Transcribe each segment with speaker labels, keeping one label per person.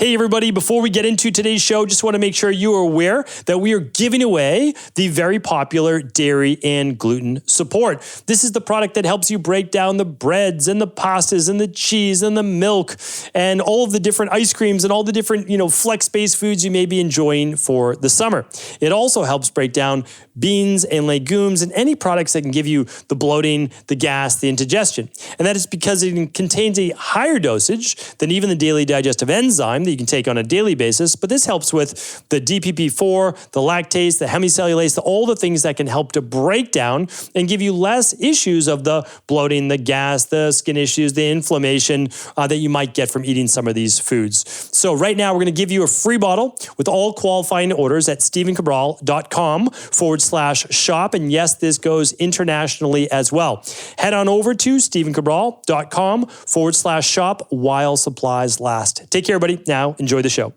Speaker 1: Hey everybody, before we get into today's show, just want to make sure you are aware that we are giving away the very popular dairy and gluten support. This is the product that helps you break down the breads and the pastas and the cheese and the milk and all of the different ice creams and all the different, flex-based foods you may be enjoying for the summer. It also helps break down beans and legumes and any products that can give you the bloating, the gas, the indigestion. And that is because it contains a higher dosage than even the daily digestive enzyme that you can take on a daily basis, but this helps with the DPP4, the lactase, the hemicellulase, all the things that can help to break down and give you less issues of the bloating, the gas, the skin issues, the inflammation that you might get from eating some of these foods. So right now, we're going to give you a free bottle with all qualifying orders at stephencabral.com/shop. And yes, this goes internationally as well. Head on over to stephencabral.com/shop while supplies last. Take care, everybody. Now, enjoy the show.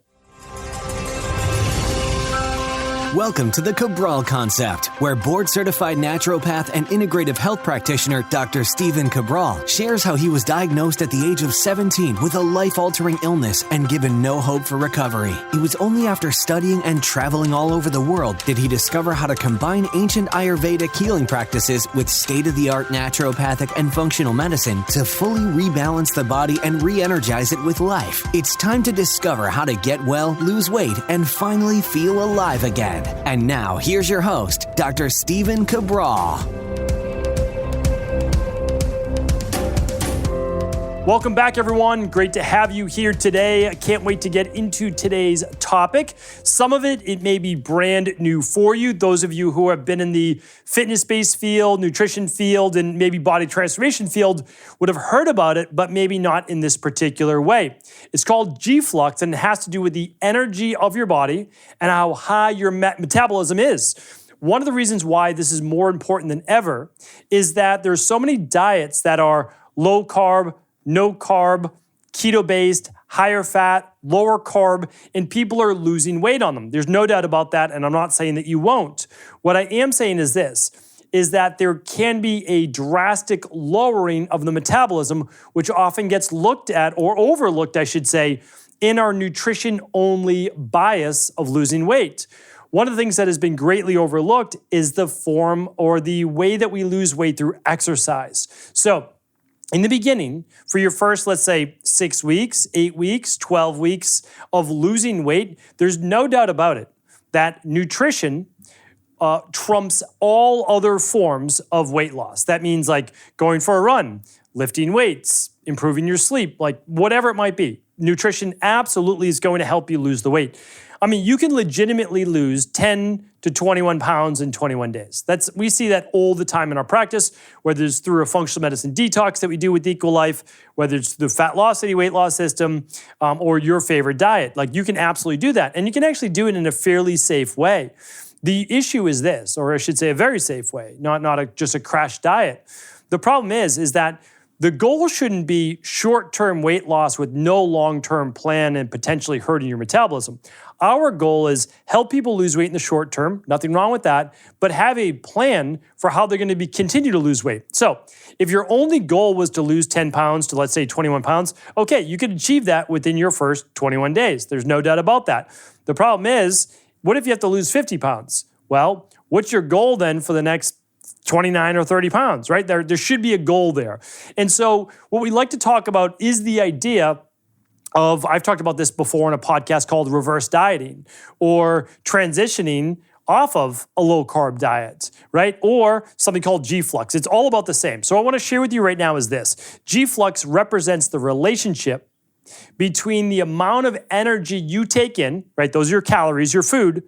Speaker 2: Welcome to the Cabral Concept, where board-certified naturopath and integrative health practitioner Dr. Stephen Cabral shares how he was diagnosed at the age of 17 with a life-altering illness and given no hope for recovery. It was only after studying and traveling all over the world did he discover how to combine ancient Ayurvedic healing practices with state-of-the-art naturopathic and functional medicine to fully rebalance the body and re-energize it with life. It's time to discover how to get well, lose weight, and finally feel alive again. And now, here's your host, Dr. Stephen Cabral.
Speaker 1: Welcome back, everyone. Great to have you here today. I can't wait to get into today's topic. Some of it may be brand new for you. Those of you who have been in the fitness-based field, nutrition field, and maybe body transformation field would have heard about it, but maybe not in this particular way. It's called G-Flux, and it has to do with the energy of your body and how high your metabolism is. One of the reasons why this is more important than ever is that there's so many diets that are low carb, no carb, keto-based, higher fat, lower carb, and people are losing weight on them. There's no doubt about that, and I'm not saying that you won't. What I am saying is this, is that there can be a drastic lowering of the metabolism, which often gets looked at, or overlooked, I should say, in our nutrition-only bias of losing weight. One of the things that has been greatly overlooked is the form or the way that we lose weight through exercise. So, in the beginning, for your first, let's say, 6 weeks, 8 weeks, 12 weeks of losing weight, there's no doubt about it that nutrition trumps all other forms of weight loss. That means like going for a run, lifting weights, improving your sleep, like whatever it might be. Nutrition absolutely is going to help you lose the weight. I mean, you can legitimately lose 10 to 21 pounds in 21 days. We see that all the time in our practice, whether it's through a functional medicine detox that we do with Equal Life, whether it's the Fatlocity weight loss system, or your favorite diet. Like, you can absolutely do that. And you can actually do it in a fairly safe way. The issue is this, or I should say a very safe way, not just a crash diet. The problem is that the goal shouldn't be short-term weight loss with no long-term plan and potentially hurting your metabolism. Our goal is help people lose weight in the short term, nothing wrong with that, but have a plan for how they're going to continue to lose weight. So if your only goal was to lose 10 pounds to, let's say, 21 pounds, okay, you could achieve that within your first 21 days. There's no doubt about that. The problem is, what if you have to lose 50 pounds? Well, what's your goal then for the next 29 or 30 pounds, right? There should be a goal there. And so what we like to talk about is the idea of, I've talked about this before in a podcast called reverse dieting, or transitioning off of a low carb diet, right? Or something called G-Flux. It's all about the same. So what I want to share with you right now is this. G-Flux represents the relationship between the amount of energy you take in, right? Those are your calories, your food,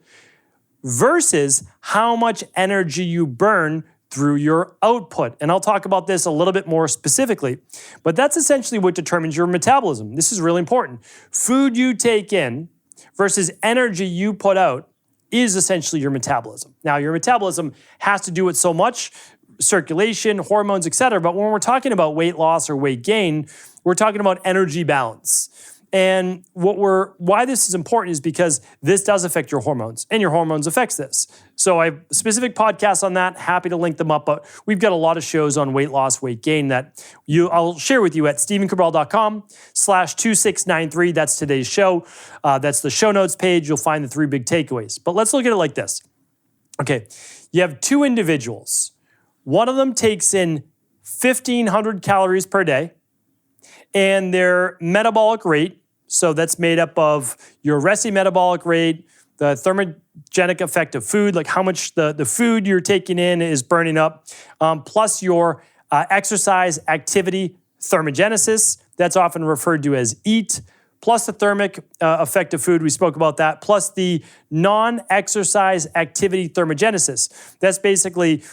Speaker 1: versus how much energy you burn through your output. And I'll talk about this a little bit more specifically, but that's essentially what determines your metabolism. This is really important. Food you take in versus energy you put out is essentially your metabolism. Now, your metabolism has to do with so much, circulation, hormones, etc. But when we're talking about weight loss or weight gain, we're talking about energy balance. And why this is important is because this does affect your hormones, and your hormones affects this. So I have specific podcasts on that. Happy to link them up, but we've got a lot of shows on weight loss, weight gain that I'll share with you at stephencabral.com/2693. That's today's show. That's the show notes page. You'll find the 3 big takeaways. But let's look at it like this. Okay, you have 2 individuals. One of them takes in 1,500 calories per day, and their metabolic rate, so that's made up of your resting metabolic rate, the thermogenic effect of food, like how much the food you're taking in is burning up, plus your exercise activity thermogenesis, that's often referred to as EAT, plus the thermic effect of food, we spoke about that, plus the non-exercise activity thermogenesis. That's basically,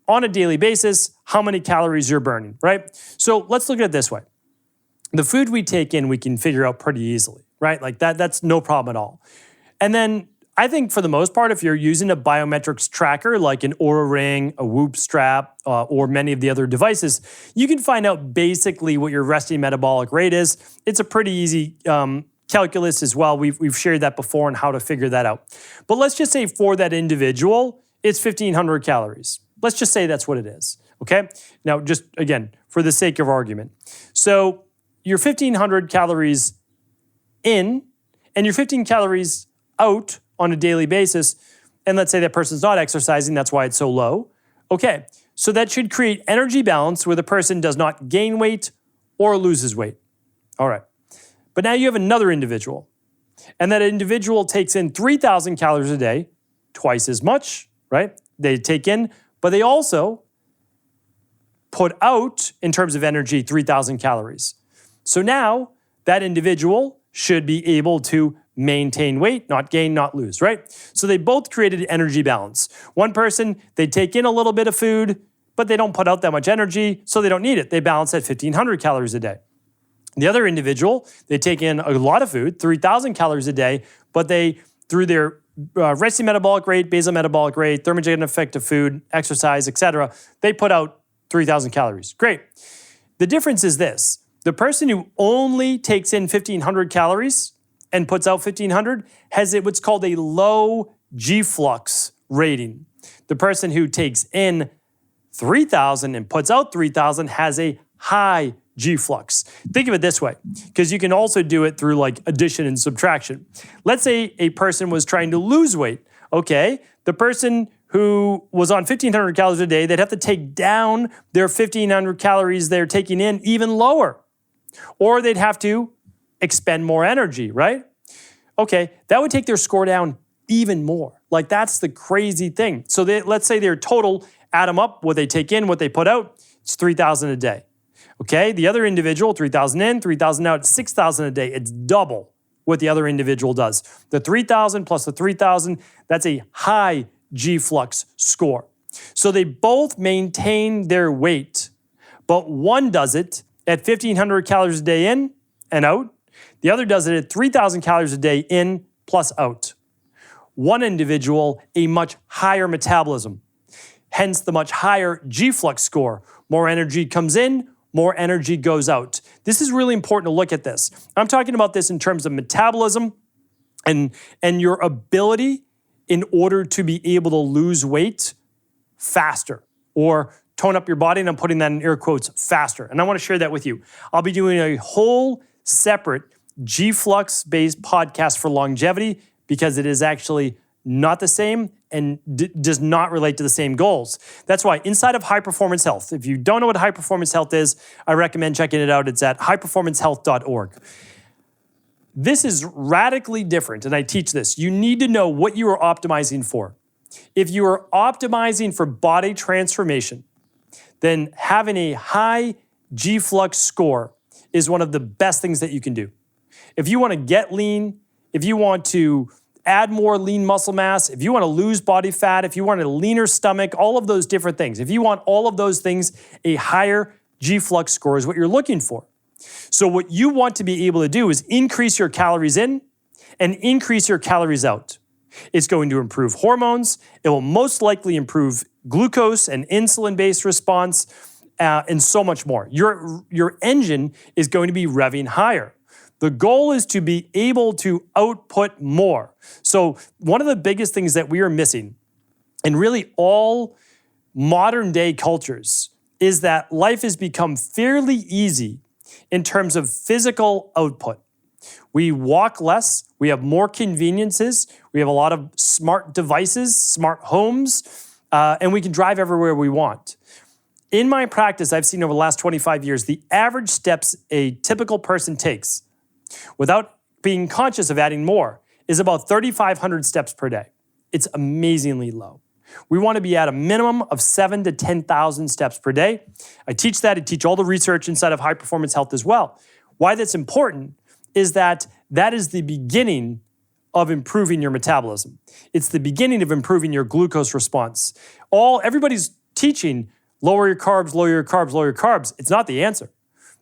Speaker 1: on a daily basis, how many calories you're burning, right? So let's look at it this way. The food we take in, we can figure out pretty easily, right? Like that's no problem at all. And then I think for the most part, if you're using a biometrics tracker like an Oura Ring, a Whoop strap, or many of the other devices, you can find out basically what your resting metabolic rate is. It's a pretty easy calculus as well. We've shared that before on how to figure that out. But let's just say for that individual, it's 1,500 calories. Let's just say that's what it is, okay? Now, just again, for the sake of argument. So your 1,500 calories in and your 15 calories out on a daily basis, and let's say that person's not exercising, that's why it's so low. Okay, so that should create energy balance where the person does not gain weight or loses weight. All right, but now you have another individual, and that individual takes in 3,000 calories a day, twice as much, right? They take in, but they also put out, in terms of energy, 3,000 calories. So now that individual should be able to maintain weight, not gain, not lose, right? So they both created energy balance. One person, they take in a little bit of food, but they don't put out that much energy, so they don't need it. They balance at 1,500 calories a day. The other individual, they take in a lot of food, 3,000 calories a day, but they, through their resting metabolic rate, basal metabolic rate, thermogenic effect of food, exercise, etc., they put out 3,000 calories. Great. The difference is this. The person who only takes in 1,500 calories and puts out 1,500 has what's called a low G-Flux rating. The person who takes in 3,000 and puts out 3,000 has a high G-Flux. Think of it this way, because you can also do it through like addition and subtraction. Let's say a person was trying to lose weight. Okay, the person who was on 1,500 calories a day, they'd have to take down their 1,500 calories they're taking in even lower. Or they'd have to expend more energy, right? Okay, that would take their score down even more. Like that's the crazy thing. So let's say their total, add them up, what they take in, what they put out, it's 3,000 a day. Okay, the other individual, 3,000 in, 3,000 out, 6,000 a day. It's double what the other individual does. The 3,000 plus the 3,000, that's a high G-Flux score. So they both maintain their weight, but one does it at 1,500 calories a day in and out. The other does it at 3,000 calories a day in plus out. One individual, a much higher metabolism, hence the much higher G-Flux score. More energy comes in, more energy goes out. This is really important to look at this. I'm talking about this in terms of metabolism and your ability in order to be able to lose weight faster or tone up your body, and I'm putting that in air quotes, faster. And I want to share that with you. I'll be doing a whole separate G-Flux-based podcast for longevity because it is actually not the same and does not relate to the same goals. That's why inside of High Performance Health, if you don't know what High Performance Health is, I recommend checking it out. It's at highperformancehealth.org. This is radically different, and I teach this. You need to know what you are optimizing for. If you are optimizing for body transformation, then having a high G-Flux score is one of the best things that you can do. If you want to get lean, if you want to add more lean muscle mass, if you want to lose body fat, if you want a leaner stomach, all of those different things. If you want all of those things, a higher G-Flux score is what you're looking for. So what you want to be able to do is increase your calories in and increase your calories out. It's going to improve hormones. It will most likely improve glucose and insulin-based response and so much more. Your engine is going to be revving higher. The goal is to be able to output more. So one of the biggest things that we are missing in really all modern day cultures is that life has become fairly easy in terms of physical output. We walk less, we have more conveniences, we have a lot of smart devices, smart homes, and we can drive everywhere we want. In my practice, I've seen over the last 25 years, the average steps a typical person takes without being conscious of adding more is about 3,500 steps per day. It's amazingly low. We want to be at a minimum of 7,000 to 10,000 steps per day. I teach that. I teach all the research inside of high performance health as well. Why that's important is that is the beginning of improving your metabolism. It's the beginning of improving your glucose response. Everybody's teaching lower your carbs, lower your carbs, lower your carbs. It's not the answer.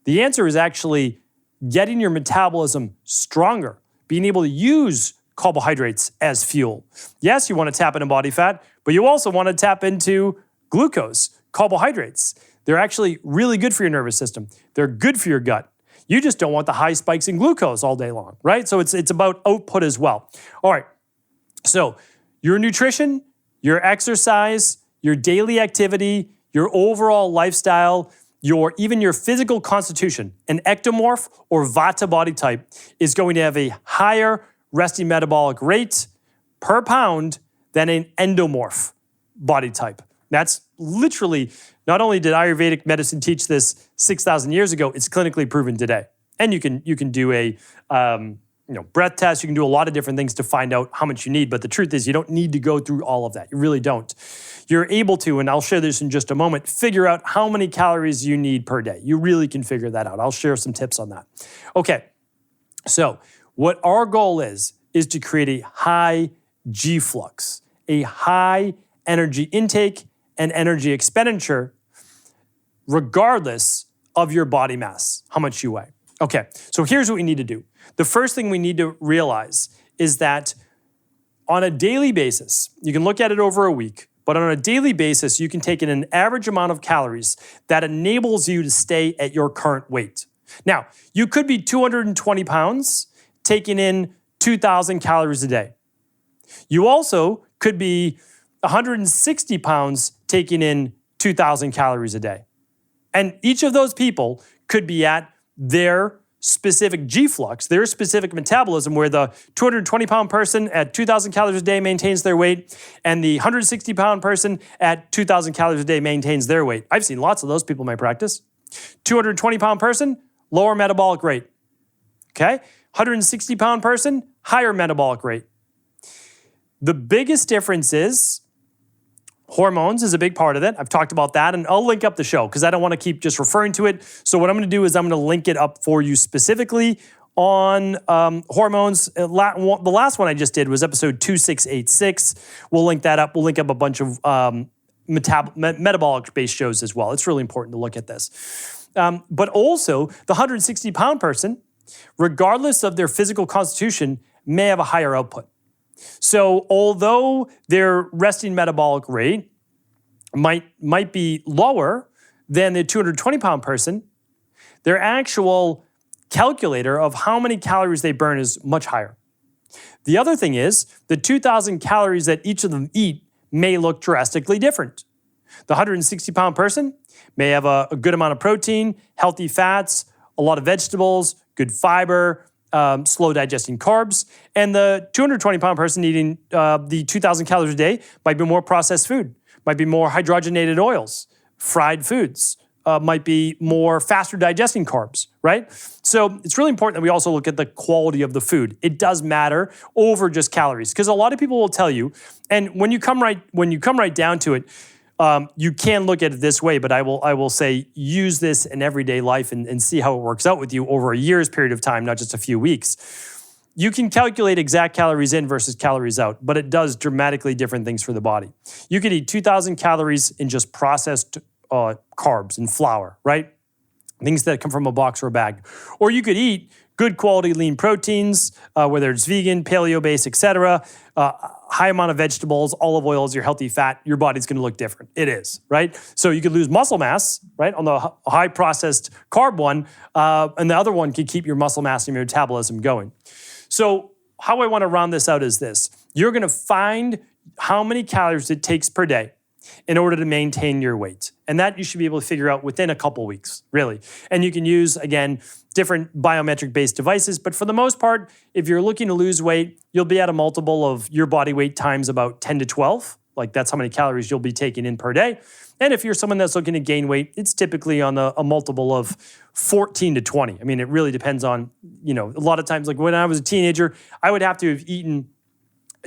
Speaker 1: The answer is actually getting your metabolism stronger, being able to use carbohydrates as fuel. Yes, you want to tap into body fat, but you also want to tap into glucose, carbohydrates. They're actually really good for your nervous system. They're good for your gut. You just don't want the high spikes in glucose all day long, right? So it's about output as well. All right, so your nutrition, your exercise, your daily activity, your overall lifestyle, even your physical constitution, an ectomorph or Vata body type is going to have a higher resting metabolic rate per pound than an endomorph body type. That's literally, not only did Ayurvedic medicine teach this 6,000 years ago, it's clinically proven today. And you can do a breath test, you can do a lot of different things to find out how much you need, but the truth is you don't need to go through all of that. You really don't. You're able to, and I'll share this in just a moment, figure out how many calories you need per day. You really can figure that out. I'll share some tips on that. Okay, so what our goal is to create a high G-Flux, a high energy intake and energy expenditure, regardless of your body mass, how much you weigh. Okay, so here's what we need to do. The first thing we need to realize is that on a daily basis, you can look at it over a week, but on a daily basis, you can take in an average amount of calories that enables you to stay at your current weight. Now, you could be 220 pounds, taking in 2,000 calories a day. You also could be 160 pounds, taking in 2,000 calories a day. And each of those people could be at their specific G-Flux, their specific metabolism, where the 220-pound person at 2,000 calories a day maintains their weight, and the 160-pound person at 2,000 calories a day maintains their weight. I've seen lots of those people in my practice. 220-pound person, lower metabolic rate. Okay? 160-pound person, higher metabolic rate. The biggest difference is hormones is a big part of it. I've talked about that, and I'll link up the show because I don't want to keep just referring to it. So what I'm going to do is I'm going to link it up for you specifically on hormones. The last one I just did was episode 2686. We'll link that up. We'll link up a bunch of metabolic-based shows as well. It's really important to look at this. But also, the 160-pound person, regardless of their physical constitution, may have a higher output. So although their resting metabolic rate might be lower than the 220-pound person, their actual calculator of how many calories they burn is much higher. The other thing is the 2,000 calories that each of them eat may look drastically different. The 160-pound person may have a good amount of protein, healthy fats, a lot of vegetables, good fiber, slow digesting carbs, and the 220-pound person eating the 2,000 calories a day might be more processed food, might be more hydrogenated oils, fried foods, might be more faster digesting carbs, right? So it's really important that we also look at the quality of the food. It does matter over just calories, because a lot of people will tell you, and when you come right down to it, you can look at it this way, but I will say use this in everyday life and see how it works out with you over a year's period of time, not just a few weeks. You can calculate exact calories in versus calories out, but it does dramatically different things for the body. You could eat 2,000 calories in just processed carbs and flour, right? things that come from a box or a bag. Or you could eat good quality lean proteins, whether it's vegan, paleo-based, etc. High amount of vegetables, olive oil is your healthy fat. Your body's going to look different. It is, right? So you could lose muscle mass, right, on the high processed carb one, and the other one could keep your muscle mass and your metabolism going. So how I want to round this out is this. You're going to find how many calories it takes per day in order to maintain your weight. And that you should be able to figure out within a couple weeks, really. And you can use, again, different biometric-based devices. But for the most part, if you're looking to lose weight, you'll be at a multiple of your body weight times about 10 to 12. Like that's how many calories you'll be taking in per day. And if you're someone that's looking to gain weight, it's typically on a multiple of 14 to 20. I mean, it really depends on, a lot of times, like when I was a teenager, I would have to have eaten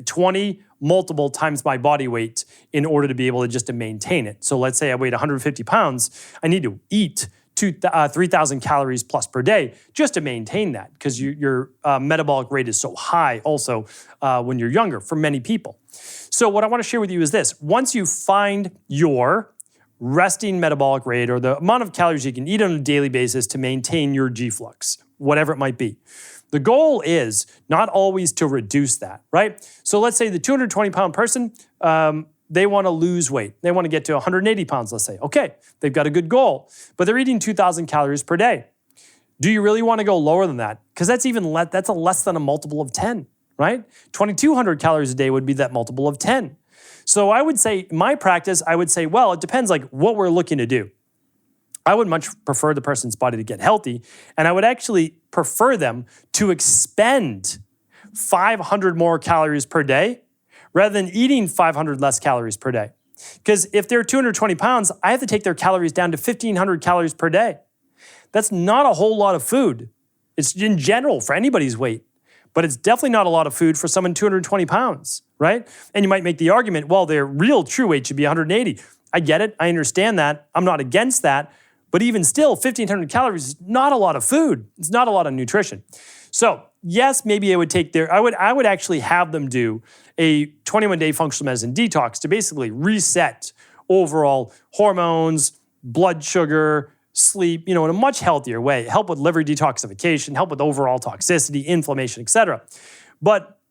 Speaker 1: 20 multiple times my body weight in order to be able to just to maintain it. So let's say I weighed 150 pounds, I need to eat 3,000 calories plus per day just to maintain that because your metabolic rate is so high also when you're younger for many people. So what I want to share with you is this. Once you find your resting metabolic rate or the amount of calories you can eat on a daily basis to maintain your G-Flux, whatever it might be, the goal is not always to reduce that, right? So let's say the 220-pound person, they want to lose weight. They want to get to 180 pounds, let's say. Okay, they've got a good goal, but they're eating 2,000 calories per day. Do you really want to go lower than that? Because that's that's a less than a multiple of 10, right? 2,200 calories a day would be that multiple of 10. So I would say, in my practice, I would say, well, it depends like what we're looking to do. I would much prefer the person's body to get healthy, and I would actually prefer them to expend 500 more calories per day rather than eating 500 less calories per day. Because if they're 220 pounds, I have to take their calories down to 1,500 calories per day. That's not a whole lot of food. It's in general for anybody's weight, but it's definitely not a lot of food for someone 220 pounds, right? And you might make the argument, well, their real true weight should be 180. I get it. I understand that. I'm not against that. But even still, 1,500 calories is not a lot of food. It's not a lot of nutrition. So yes, maybe I would take I would actually have them do a 21-day functional medicine detox to basically reset overall hormones, blood sugar, sleep, in a much healthier way, help with liver detoxification, help with overall toxicity, inflammation, etc. But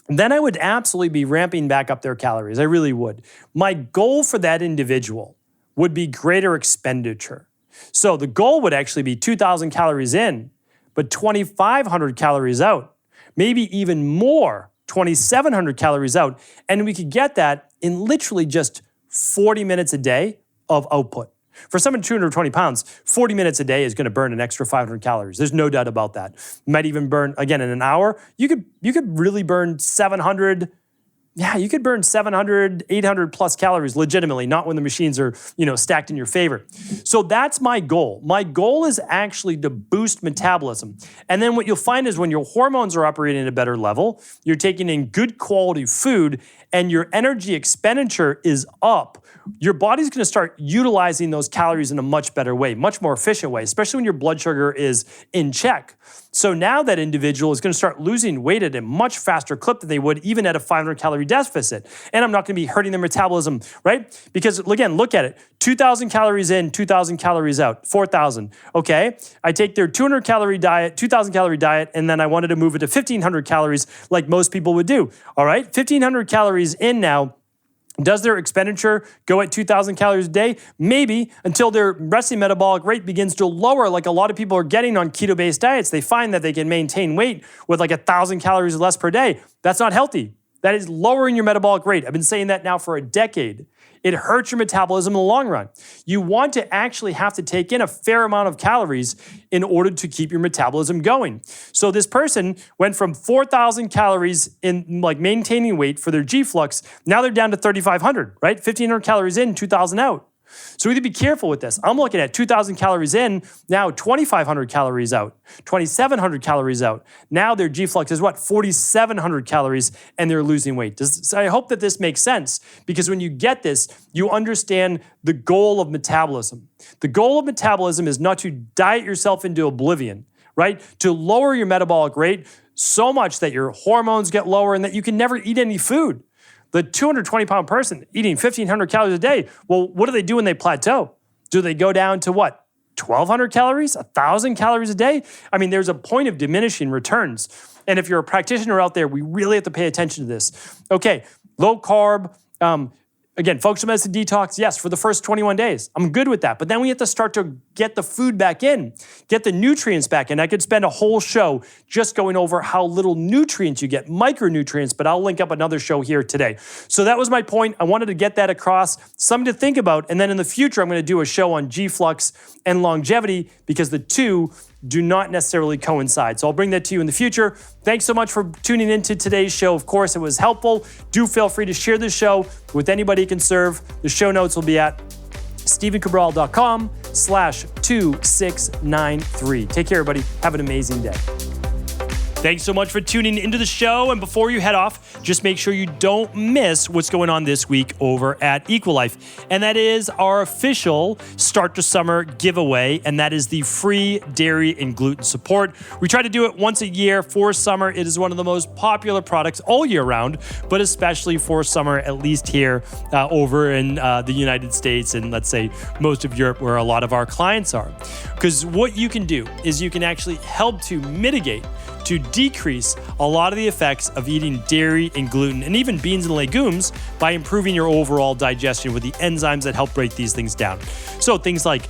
Speaker 1: then I would absolutely be ramping back up their calories. I really would. My goal for that individual would be greater expenditure. So the goal would actually be 2,000 calories in, but 2,500 calories out, maybe even more, 2,700 calories out. And we could get that in literally just 40 minutes a day of output. For someone 220 pounds, 40 minutes a day is going to burn an extra 500 calories. There's no doubt about that. You might even burn, again, in an hour, you could really burn 700. Yeah, you could burn 700, 800 plus calories legitimately, not when the machines are, stacked in your favor. So that's my goal. My goal is actually to boost metabolism. And then what you'll find is when your hormones are operating at a better level, you're taking in good quality food and your energy expenditure is up, your body's going to start utilizing those calories in a much better way, much more efficient way, especially when your blood sugar is in check. So now that individual is going to start losing weight at a much faster clip than they would even at a 500 calorie deficit. And I'm not going to be hurting their metabolism, right? Because again, look at it. 2,000 calories in, 2,000 calories out, 4,000. Okay, I take their 200 calorie diet, 2,000 calorie diet, and then I wanted to move it to 1,500 calories like most people would do. All right, 1,500 calories in now. Does their expenditure go at 2,000 calories a day? Maybe, until their resting metabolic rate begins to lower like a lot of people are getting on keto-based diets. They find that they can maintain weight with like 1,000 calories less per day. That's not healthy. That is lowering your metabolic rate. I've been saying that now for a decade. It hurts your metabolism in the long run. You want to actually have to take in a fair amount of calories in order to keep your metabolism going. So this person went from 4,000 calories in like maintaining weight for their G-Flux. Now they're down to 3,500, right? 1,500 calories in, 2,000 out. So we need to be careful with this. I'm looking at 2,000 calories in, now 2,500 calories out, 2,700 calories out. Now their G-Flux is what? 4,700 calories, and they're losing weight. So I hope that this makes sense, because when you get this, you understand the goal of metabolism. The goal of metabolism is not to diet yourself into oblivion, right? To lower your metabolic rate so much that your hormones get lower and that you can never eat any food. The 220-pound person eating 1,500 calories a day, well, what do they do when they plateau? Do they go down to what? 1,200 calories, 1,000 calories a day. I mean, there's a point of diminishing returns. And if you're a practitioner out there, we really have to pay attention to this. Okay, low carb, again, functional medicine detox, yes, for the first 21 days. I'm good with that. But then we have to start to get the food back in, get the nutrients back in. I could spend a whole show just going over how little nutrients you get, micronutrients, but I'll link up another show here today. So that was my point. I wanted to get that across, something to think about. And then in the future, I'm going to do a show on G-Flux and longevity because the two do not necessarily coincide. So I'll bring that to you in the future. Thanks so much for tuning into today's show. Of course, it was helpful. Do feel free to share this show with anybody you can serve. The show notes will be at stevencabral.com/2693. Take care, everybody. Have an amazing day. Thanks so much for tuning into the show. And before you head off, just make sure you don't miss what's going on this week over at Equalife. And that is our official Start to Summer giveaway. And that is the free dairy and gluten support. We try to do it once a year for summer. It is one of the most popular products all year round, but especially for summer, at least here over in the United States and let's say most of Europe where a lot of our clients are. Because what you can do is you can actually help to mitigate, to decrease a lot of the effects of eating dairy and gluten and even beans and legumes by improving your overall digestion with the enzymes that help break these things down. So things like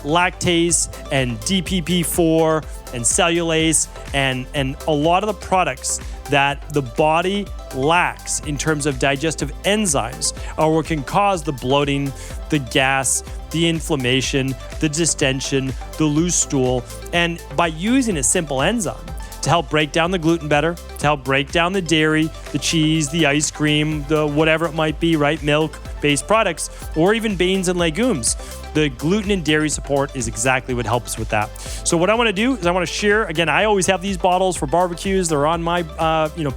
Speaker 1: lactase and DPP4 and cellulase and a lot of the products that the body lacks in terms of digestive enzymes are what can cause the bloating, the gas, the inflammation, the distension, the loose stool. And by using a simple enzyme to help break down the gluten better, to help break down the dairy, the cheese, the ice cream, the whatever it might be, right? Milk-based products, or even beans and legumes. The gluten and dairy support is exactly what helps with that. So what I want to do is I want to share, again, I always have these bottles for barbecues. They're on my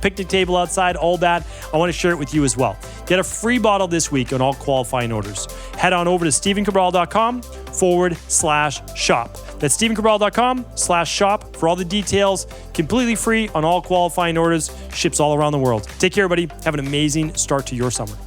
Speaker 1: picnic table outside, all that. I want to share it with you as well. Get a free bottle this week on all qualifying orders. Head on over to stevencabral.com/shop. That's stevencabral.com/shop for all the details. Completely free on all qualifying orders. Ships all around the world. Take care, everybody. Have an amazing start to your summer.